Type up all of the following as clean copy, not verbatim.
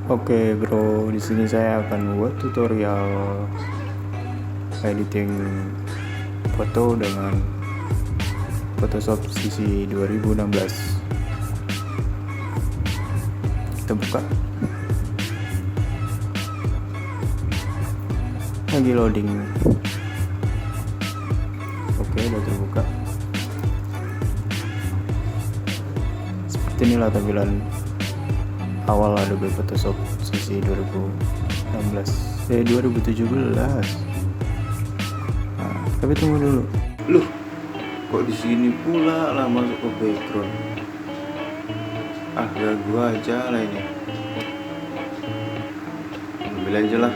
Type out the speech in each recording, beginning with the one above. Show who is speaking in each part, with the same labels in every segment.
Speaker 1: Oke bro, di sini saya akan membuat tutorial editing foto dengan Photoshop sisi 2016. Kita buka. Lagi loading. Oke, udah terbuka. Seperti inilah tampilan awal Adobe Photoshop sisi 2017. Nah, tapi tunggu dulu. Loh, kok di sini pula lah masuk ke background? Gua aja lah ini. Ambil aja lah.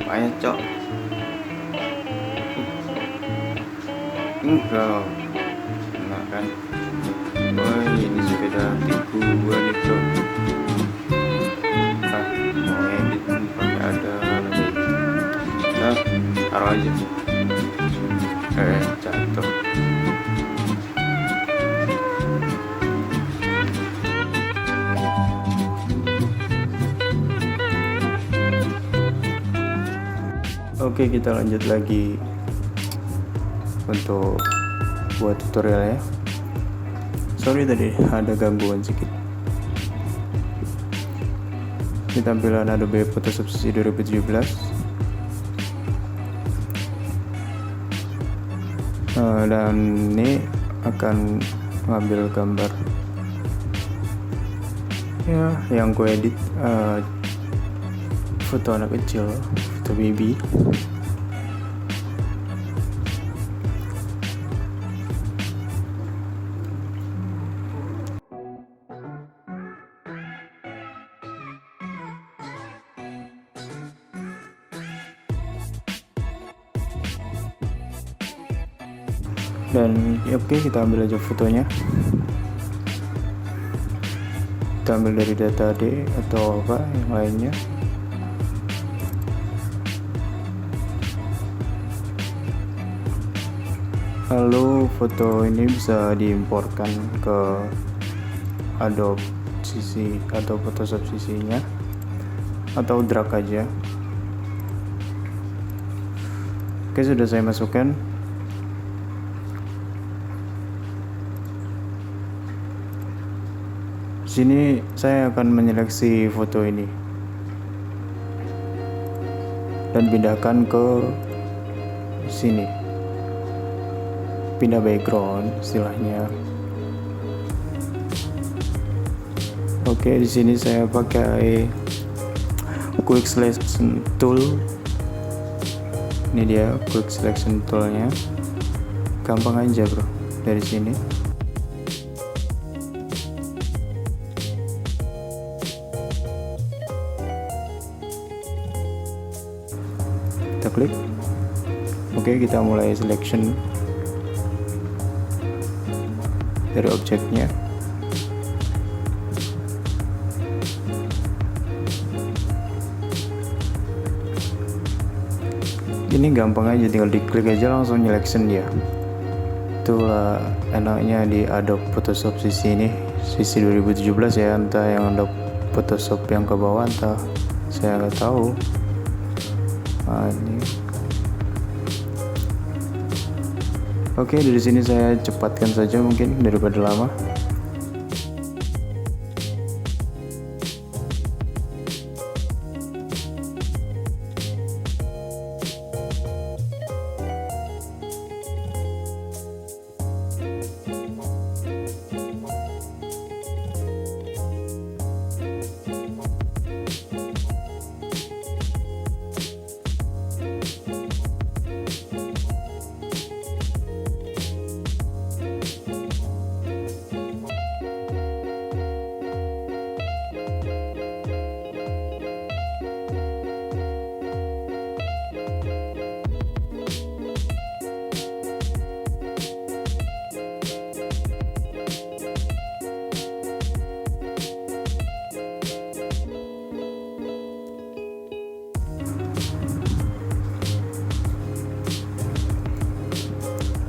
Speaker 1: Ayo cok. Enggak. Kan wah ini sepeda tiku gua nih bro. Mau edit pakai ada lagi. Nah, taruh aja. Jatuh. Oke, kita lanjut lagi untuk buat tutorialnya. Sorry tadi ada gangguan sedikit. Ini tampilan Adobe Photoshop sisi 2017. Dan ini akan mengambil gambar ya yang gue edit, foto anak kecil, foto baby. Dan ya oke, kita ambil aja fotonya. Kita ambil dari data D atau apa yang lainnya. Lalu foto ini bisa diimportkan ke Adobe sisi atau Photoshop sisinya, atau drag aja. Oke, sudah saya masukkan. Sini saya akan menyeleksi foto ini dan pindahkan ke sini, pindah background istilahnya. Oke, di sini saya pakai quick selection tool. Ini dia quick selection toolnya, gampang aja bro. Dari sini kita klik. Oke, kita mulai selection dari objeknya. Ini gampang aja, tinggal diklik aja langsung selection dia. Itulah enaknya di Adobe Photoshop sisi ini, sisi 2017 ya. Entah yang Adobe Photoshop yang ke bawah, entah saya nggak tahu. Ini. Oke, dari sini saya cepatkan saja mungkin daripada lama.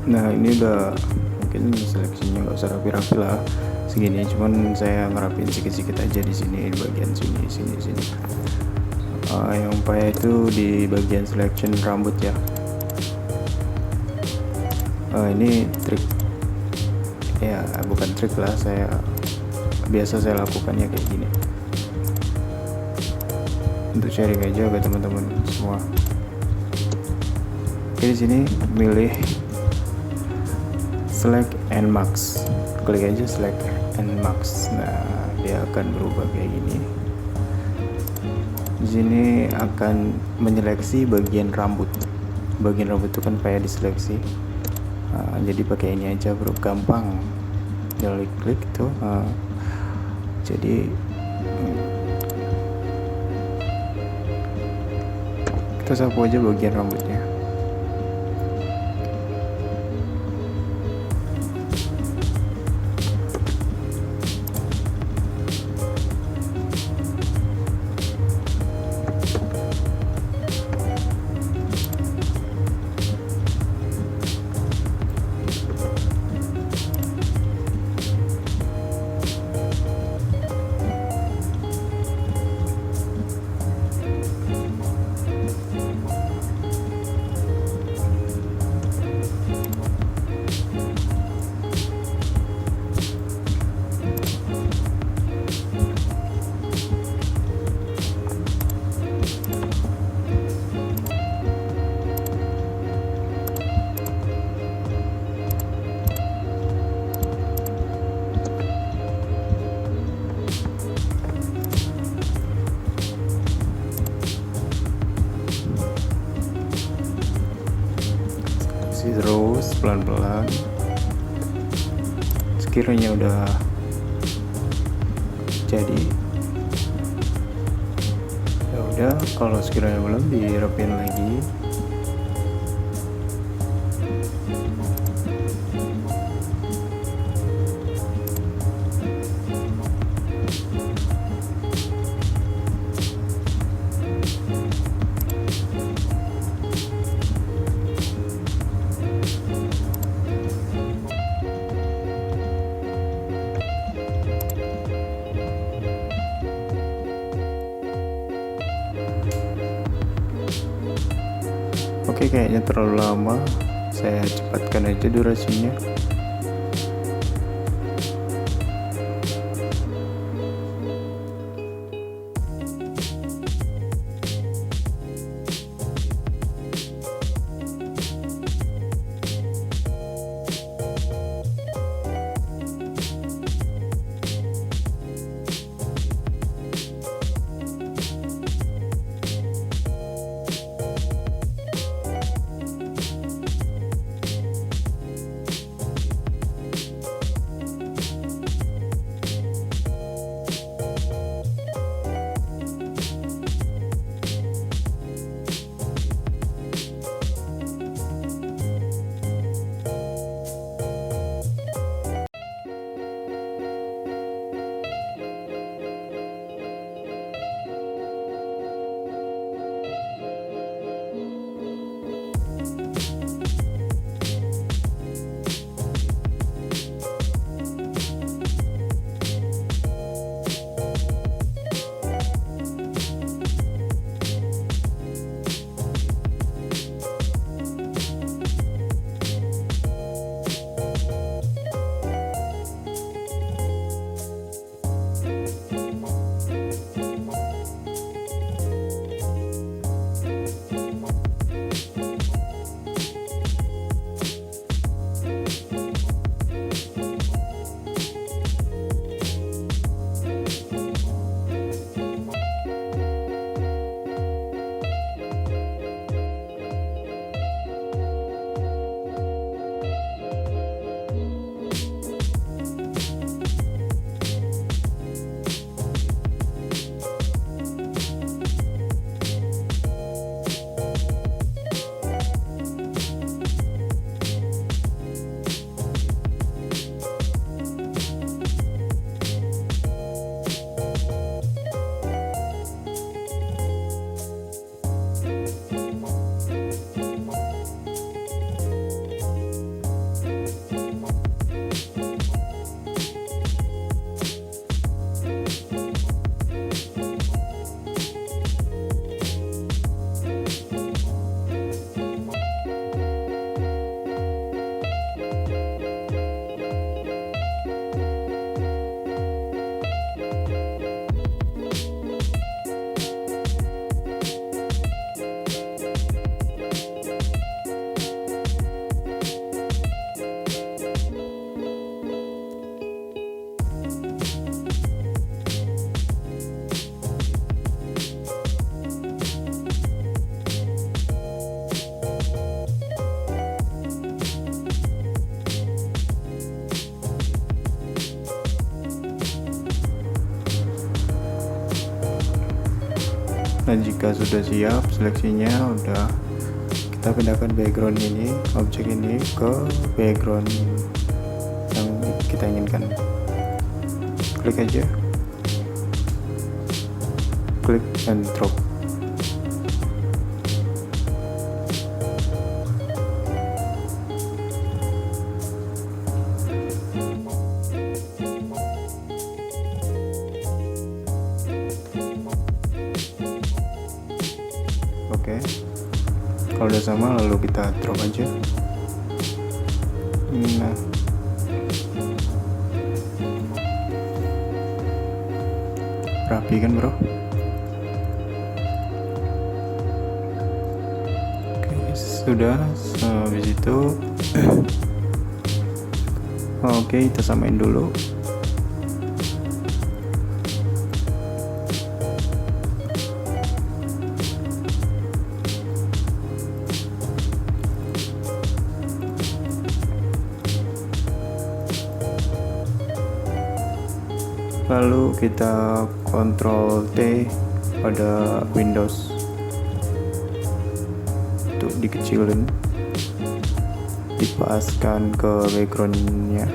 Speaker 1: Nah ini udah, mungkin seleksinya nggak usah rapi-rapi lah, segini, cuman saya ngerapin sedikit-sedikit aja di sini, di bagian sini. Yang payah itu di bagian selection rambut ya. Ini trik ya, bukan trik lah, biasa saya lakukannya kayak gini untuk sharing aja ke teman-teman semua. Oke, di sini milih select and max, klik aja select and max. Nah, dia akan berubah kayak gini. Di sini akan menyeleksi bagian rambut itu kan kayak diseleksi. Jadi pakai ini aja bro, gampang, tinggal klik tuh. Jadi kita sapu aja bagian rambutnya. Terus pelan-pelan, sekiranya udah jadi ya udah, kalau sekiranya belum, dirapin lagi. Oke, kayaknya terlalu lama, saya cepatkan aja durasinya. Nah, jika sudah siap seleksinya, udah kita pindahkan background ini, objek ini ke background yang kita inginkan. Klik aja, klik and drop. Oke, kalau udah sama lalu kita drop aja. Nah, rapi kan bro? Oke, sudah. Habis itu oke, kita samain dulu. Lalu kita Ctrl T pada Windows untuk dikecilin, dipaskan ke backgroundnya.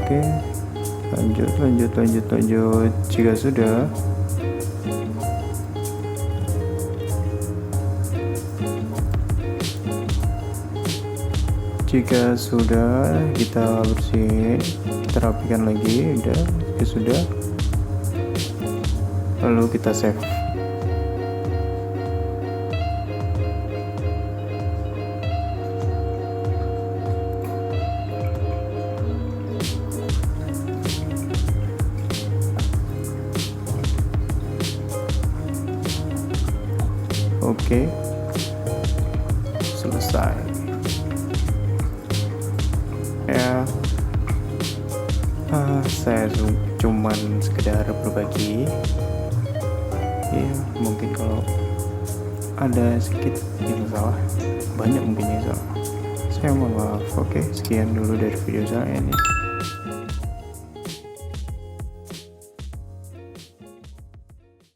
Speaker 1: Oke, lanjut. Jika sudah, kita bersihin, kita rapikan lagi. Udah, jika sudah, lalu kita save. Oke, selesai ya. Saya cuman sekedar berbagi Ya mungkin kalau ada sedikit yang salah, banyak mungkin yang salah, saya mohon maaf. Oke, sekian dulu dari video saya ini.